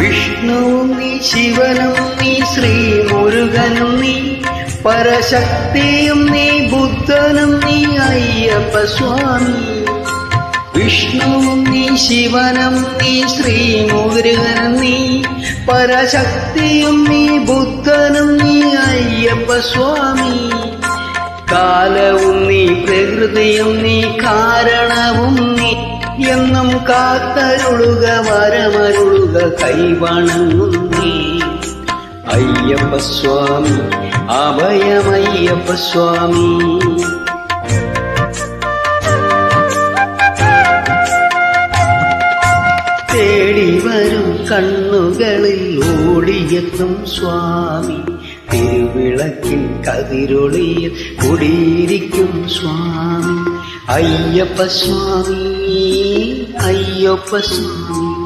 വിഷ്ണുവും നീ, ശിവനും നീ, ശ്രീ മുരുകനും നീ, പരശക്തിയും നീ, ബുദ്ധനും നീ, അയ്യപ്പ സ്വാമി. വിഷ്ണുവും നീ, ശിവനും നീ, ശ്രീ മുരുകനും നീ, പരശക്തിയും നീ, ബുദ്ധനും നീ, അയ്യപ്പ സ്വാമി. കാലവും നീ, പ്രകൃതിയും നീ, കാരണവും നീ, എന്നും കാത്തരുളുക, വരമരുളുക, കൈവണങ്ങും നീ. അയ്യപ്പ സ്വാമി, അഭയമയ്യപ്പ സ്വാമി. തേടിവരും കണ്ണുകളിൽ ഓടിയെത്തും സ്വാമി, തിരുവിളക്കിൻ കതിരൊളിയിൽ കുടിയിരിക്കും സ്വാമി. അയ്യപ്പ സ്വാമി, അയ്യപ്പ സ്വാമി.